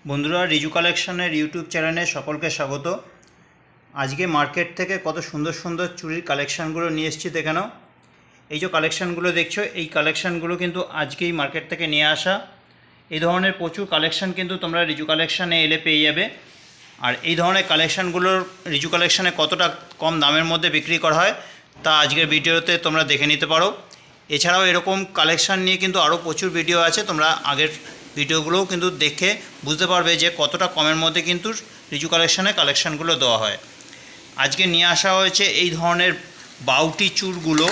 বন্ধুরা, রিজু কালেকশনের ইউটিউব চ্যানেলে সকলকে স্বাগত। আজকে মার্কেট থেকে কত সুন্দর সুন্দর চুড়ির কালেকশানগুলো নিয়ে এসেছি দেখে নাও। এই যে কালেকশানগুলো দেখছো, এই কালেকশানগুলো কিন্তু আজকেই মার্কেট থেকে নিয়ে আসা। এই ধরনের প্রচুর কালেকশান কিন্তু তোমরা রিজু কালেকশানে এলে পেয়ে যাবে। আর এই ধরনের কালেকশানগুলোর রিজু কালেকশানে কতটা কম দামের মধ্যে বিক্রি করা হয় তা আজকের ভিডিওতে তোমরা দেখে নিতে পারো। এছাড়াও এরকম কালেকশান নিয়ে কিন্তু আরও প্রচুর ভিডিও আছে, তোমরা আগের ভিডিওগুলোও কিন্তু দেখে বুঝতে পারবে যে কতটা কমের মধ্যে কিন্তু রিজু কালেকশানে কালেকশানগুলো দেওয়া হয়। আজকে নিয়ে আসা হয়েছে এই ধরনের বাউটি চূড়গুলো।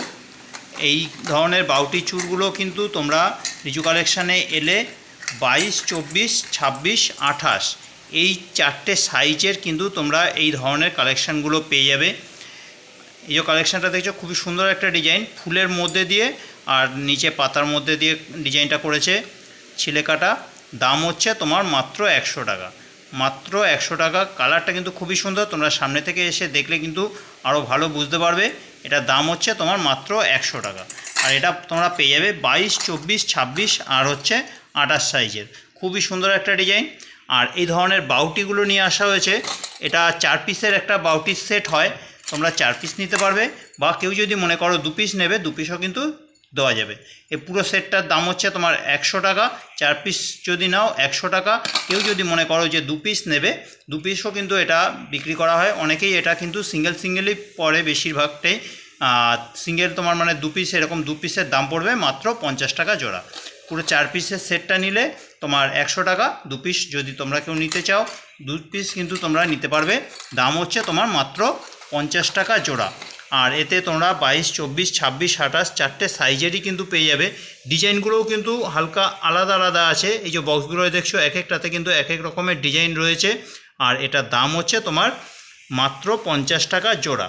এই ধরনের বাউটি চূড়গুলো কিন্তু তোমরা রিজু কালেকশানে এলে 22, 24, 26, 28 এই চারটে সাইজের কিন্তু তোমরা এই ধরনের কালেকশানগুলো পেয়ে যাবে। এই যে কালেকশানটা দেখছো, খুবই সুন্দর একটা ডিজাইন, ফুলের মধ্যে দিয়ে আর নিচে পাতার মধ্যে দিয়ে ডিজাইনটা করেছে, ছিলে কাটা। দাম হচ্ছে তোমার মাত্র 100 টাকা, মাত্র 100 টাকা। কালারটা কিন্তু খুবই সুন্দর, তোমরা সামনে থেকে এসে দেখলে কিন্তু আরও ভালো বুঝতে পারবে। এটার দাম হচ্ছে তোমার মাত্র 100 টাকা। আর এটা তোমরা পেয়ে যাবে 22, 24, 26 আর হচ্ছে 28 সাইজের। খুবই সুন্দর একটা ডিজাইন। আর এই ধরনের বাউটিগুলো নিয়ে আসা হয়েছে, এটা 4 পিসের একটা বাউটির সেট হয়, তোমরা 4 পিস নিতে পারবে, বা কেউ যদি মনে করো 2 পিস নেবে 2 পিসও কিন্তু দেওয়া যাবে। এই পুরো সেটটার দাম হচ্ছে তোমার 100 টাকা। 4 পিস যদি নাও 100 টাকা। কেউ যদি মনে করো যে 2 পিস নেবে, 2 পিসও কিন্তু এটা বিক্রি করা হয়। অনেকেই এটা কিন্তু সিঙ্গেলই পড়ে, বেশিরভাগটাই সিঙ্গেল। তোমার মানে 2 পিস, এরকম 2 পিসের দাম পড়বে মাত্র 50 টাকা জোড়া। পুরো 4 পিসের সেটটা নিলে তোমার 100 টাকা। 2 পিস যদি তোমরা কেউ নিতে চাও, 2 পিস কিন্তু তোমরা নিতে পারবে। দাম হচ্ছে তোমার মাত্র 50 টাকা জোড়া। আর এতে তোমরা 22, 24, 26, 28 চারটে সাইজেরই কিন্তু পেয়ে যাবে। ডিজাইনগুলোও কিন্তু হালকা আলাদা আলাদা আছে। এই যে বক্সগুলো দেখছো, এক একটাতে কিন্তু এক এক রকমের ডিজাইন রয়েছে। আর এটার দাম হচ্ছে তোমার মাত্র 50 টাকা জোড়া।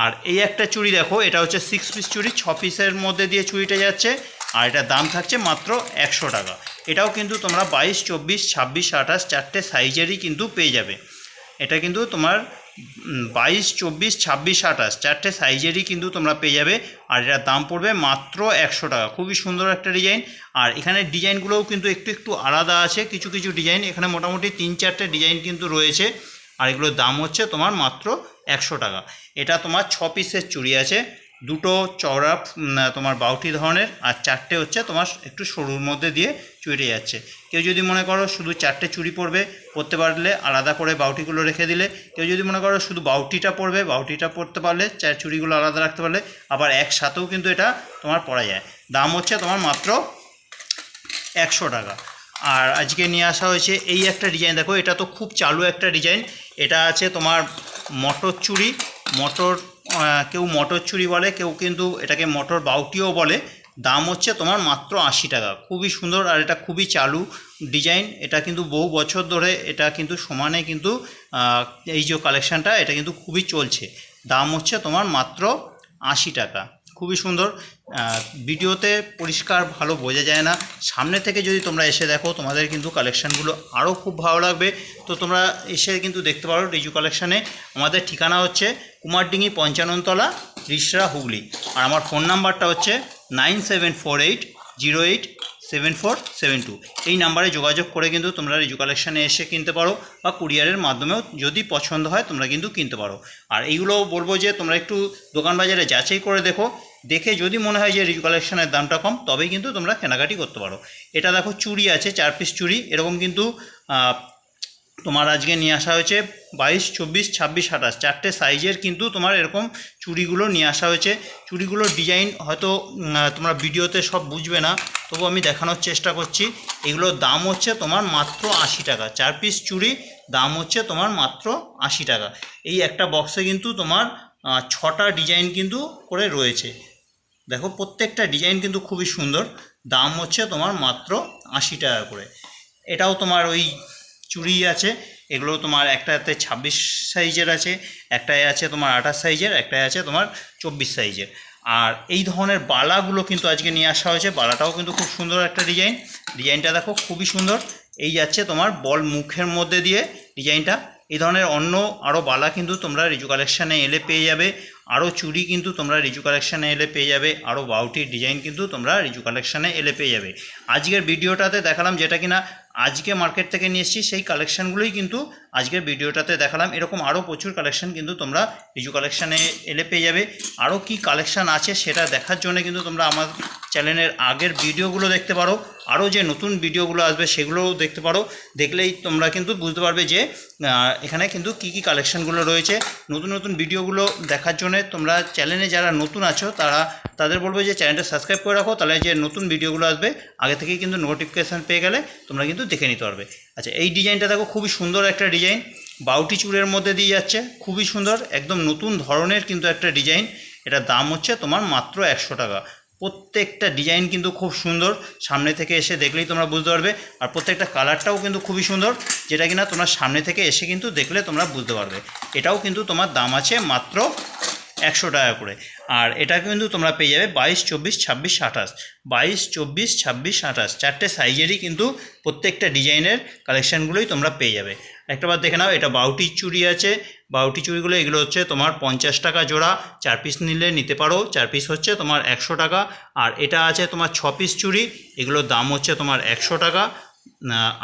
আর এই একটা চুড়ি দেখো, এটা হচ্ছে 6 পিস চুড়ি, 6 পিসের মধ্যে দিয়ে চুড়িটা যাচ্ছে। আর এটার দাম থাকছে মাত্র 100 টাকা। এটাও কিন্তু তোমরা 22, 24, 26, 28 চারটে সাইজেরই কিন্তু পেয়ে যাবে। এটা কিন্তু তোমার 22, 24, 26, 28 চারটে সাইজেরই কিন্তু তোমরা পেয়ে যাবে। আর এটার দাম পড়বে মাত্র 100 টাকা। খুবই সুন্দর একটা ডিজাইন। আর এখানে ডিজাইনগুলোও কিন্তু একটু একটু আলাদা আছে, কিছু কিছু ডিজাইন এখানে মোটামুটি 3-4টে ডিজাইন কিন্তু রয়েছে। আর এগুলোর দাম হচ্ছে তোমার মাত্র 100 টাকা। এটা তোমার 6 পিসের চুড়ি আছে, দুটো চওড়া তোমার বাউটি ধরনের, আর 4টে হচ্ছে তোমার একটু সরুর মধ্যে দিয়ে চুড়িটা যাচ্ছে। কেউ যদি মনে করো শুধু 4টে চুড়ি পরতে পারলে আলাদা করে বাউটিগুলো রেখে দিলে, কেউ যদি মনে করো শুধু বাউটিটা পরবে, বাউটিটা পরতে পারলে চুড়িগুলো আলাদা রাখতে পারলে, আবার একসাথেও কিন্তু এটা তোমার পরা যায়। দাম হচ্ছে তোমার মাত্র 100 টাকা। আর আজকে নিয়ে আসা হয়েছে এই একটা ডিজাইন দেখো, এটা তো খুব চালু একটা ডিজাইন। এটা আছে তোমার মটর চুড়ি, মটর কেউ মটর চুড়ি বলে, কেউ কিন্তু এটাকে মটর বাউটিও বলে। দাম হচ্ছে তোমার মাত্র 80 টাকা। খুবই সুন্দর আর এটা খুবই চালু ডিজাইন। এটা কিন্তু বহু বছর ধরে এটা কিন্তু সমানে কিন্তু এই যে কালেকশানটা এটা কিন্তু খুবই চলছে। দাম হচ্ছে তোমার মাত্র 80 টাকা। খুবই সুন্দর। ভিডিওতে পরিষ্কার ভালো বোঝা যায় না, সামনে থেকে যদি তোমরা এসে দেখো তোমাদের কিন্তু কালেকশানগুলো আরও খুব ভালো লাগবে। তো তোমরা এসে কিন্তু দেখতে পারো রিজু কালেকশানে। আমাদের ঠিকানা হচ্ছে কুমারডিঙ্গি 55 তলা, রিসরা, হুগলি। আর আমার ফোন নাম্বারটা হচ্ছে 9748087472। এই নাম্বারে যোগাযোগ করে কিন্তু তোমরা রিজু কালেকশানে এসে কিনতে পারো, বা কুরিয়ারের মাধ্যমেও যদি পছন্দ হয় তোমরা কিন্তু কিনতে পারো। আর এইগুলো বলবো যে তোমরা একটু দোকান বাজারে যাচাই করে দেখো, দেখে যদি মনে হয় যে রিজু কালেকশানের দামটা কম, তবেই কিন্তু তোমরা কেনাকাটি করতে পারো। এটা দেখো চুড়ি আছে, 4 পিস চুড়ি এরকম কিন্তু তোমার আজকে নিয়ে আসা হয়েছে 22, 24, 26, 28 চারটে সাইজের কিন্তু তোমার এরকম চুড়িগুলো নিয়ে আসা হয়েছে। চুড়িগুলোর ডিজাইন হয়তো তোমরা ভিডিওতে সব বুঝবে না, তবু আমি দেখানোর চেষ্টা করছি। এগুলোর দাম হচ্ছে তোমার মাত্র 80 টাকা। 4 পিস চুড়ি, দাম হচ্ছে তোমার মাত্র 80 টাকা। এই একটা বক্সে কিন্তু তোমার 6টা ডিজাইন কিন্তু করে রয়েছে। দেখো প্রত্যেকটা ডিজাইন কিন্তু খুবই সুন্দর। দাম হচ্ছে তোমার মাত্র 80 টাকা করে। এটাও তোমার ওই চুড়ি আছে, এগুলো তোমার একটাতে 26 সাইজের আছে, একটায় আছে তোমার 28 সাইজের, একটায় আছে তোমার 24 সাইজের। আর এই ধরনের বালাগুলো কিন্তু আজকে নিয়ে আসা হয়েছে। বালাটাও কিন্তু খুব সুন্দর একটা ডিজাইন। ডিজাইনটা দেখো খুবই সুন্দর। এই যাচ্ছে তোমার বল মুখের মধ্যে দিয়ে ডিজাইনটা। এই ধরনের অন্য আরও বালা কিন্তু তোমরা রিজু কালেকশানে এলে পেয়ে যাবে। আরও চুড়ি কিন্তু তোমরা রিজু কালেকশানে এলে পেয়ে যাবে। আরও বাউটির ডিজাইন কিন্তু তোমরা রিজু কালেকশানে এলে পেয়ে যাবে। আজকের ভিডিওটাতে দেখালাম যেটা কিনা আজকে মার্কেট থেকে নিয়ে এসেছি সেই কালেকশানগুলোই কিন্তু আজকের ভিডিওটাতে দেখালাম। এরকম আরও প্রচুর কালেকশান কিন্তু তোমরা রিজু কালেকশানে এলে পেয়ে যাবে। আরও কি কালেকশান আছে সেটা দেখার জন্য কিন্তু তোমরা আমার চ্যানেলের আগের ভিডিওগুলো দেখতে পারো, আরও যে নতুন ভিডিওগুলো আসবে সেগুলোও দেখতে পারো। দেখলেই তোমরা কিন্তু বুঝতে পারবে যে এখানে কিন্তু কি কি কালেকশানগুলো রয়েছে। নতুন নতুন ভিডিওগুলো দেখার জন্য তোমরা চ্যানেলে যারা নতুন আছো তাদের বলবো যে চ্যানেলটা সাবস্ক্রাইব করে রাখো, তাহলে যে নতুন ভিডিওগুলো আসবে আগে থেকেই কিন্তু নোটিফিকেশান পেয়ে গেলে তোমরা কিন্তু দেখে নিতে পারবে। আচ্ছা, এই ডিজাইনটা দেখো, খুবই সুন্দর একটা ডিজাইন, বাউটি চুড়ের মধ্যে দিয়ে যাচ্ছে, খুবই সুন্দর, একদম নতুন ধরনের কিন্তু একটা ডিজাইন। এটার দাম হচ্ছে তোমার মাত্র 100 টাকা। প্রত্যেকটা ডিজাইন কিন্তু খুব সুন্দর, সামনে থেকে এসে দেখলেই তোমরা বুঝতে পারবে। আর প্রত্যেকটা কালারটাও কিন্তু খুবই সুন্দর, যেটা কিনা তোমরা সামনে থেকে এসে কিন্তু দেখলে তোমরা বুঝতে পারবে। এটাও কিন্তু তোমার দাম আছে মাত্র 100 টাকা করে। আর এটা কিন্তু তোমরা পেয়ে যাবে 22, 24, 26, 28, 22, 24, 26, 28 চারটে সাইজেরই কিন্তু প্রত্যেকটা ডিজাইনের কালেকশানগুলোই তোমরা পেয়ে যাবে। একটাবার দেখে নাও, এটা বাউটি চুড়ি আছে। বাউটি চুড়িগুলো এগুলো হচ্ছে তোমার 50 টাকা জোড়া, 4 পিস নিলে নিতে পারো, 4 পিস হচ্ছে তোমার 100 টাকা। আর এটা আছে তোমার 6 পিস চুড়ি, এগুলোর দাম হচ্ছে তোমার 100 টাকা।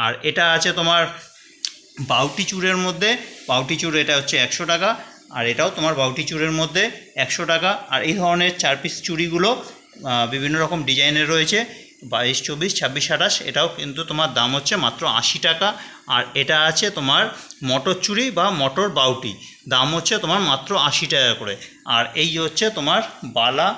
আর এটা আছে তোমার বাউটি চুড়ের মধ্যে, বাউটি চুড়, এটা হচ্ছে 100 টাকা। আর এটাও তোমার বাউটি চুড়ের মধ্যে 100 টাকা। আর এই ধরনের 4 পিস চুড়িগুলো বিভিন্ন রকম ডিজাইনের রয়েছে, 22, 24, 26, 28, এটাও কিন্তু তোমার দাম হচ্ছে মাত্র 80 টাকা। আর এটা আছে তোমার মটর চুড়ি বা মটর বাউটি, দাম হচ্ছে তোমার মাত্র 80 টাকা করে। আর এই হচ্ছে তোমার বালা,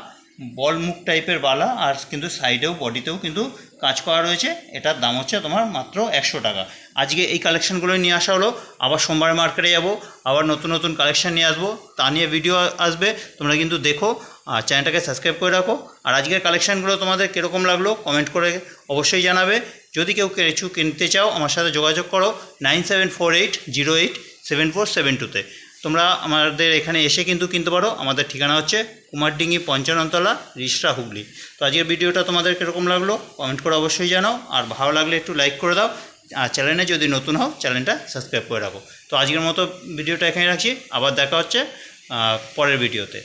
বল মুখ টাইপের বালা, আর কিন্তু সাইডেও বডিতেও কিন্তু কাজ করা রয়েছে। এটার দাম হচ্ছে তোমার মাত্র 100 টাকা। আজকে এই কালেকশানগুলো নিয়ে আসা হলো, আবার সোমবার মার্কেটে যাব, আবার নতুন নতুন কালেকশান নিয়ে আসবো, তা নিয়ে ভিডিও আসবে, তোমরা কিন্তু দেখো আর চ্যানেলটাকে সাবস্ক্রাইব করে রাখো। আর আজকের কালেকশানগুলো তোমাদের কীরকম লাগলো কমেন্ট করে অবশ্যই জানাবে। যদি কেউ কিছু কিনতে চাও আমার সাথে যোগাযোগ করো 9748087472-তে। তোমরা আমাদের এখানে এসে কিন্তু কিনতে পারো। আমাদের ঠিকানা হচ্ছে কুমারডিঙ্গি 55 তলা, রিষড়া, হুগলি। তো আজকের ভিডিওটা তোমাদের কীরকম লাগলো কমেন্ট করে অবশ্যই জানাও। আর ভালো লাগলে একটু লাইক করে দাও, আর চ্যানেলে যদি নতুন হও চ্যানেলটা সাবস্ক্রাইব করে রাখো। তো আজকের মতো ভিডিওটা এখানে রাখছি, আবার দেখা হচ্ছে পরের ভিডিওতে।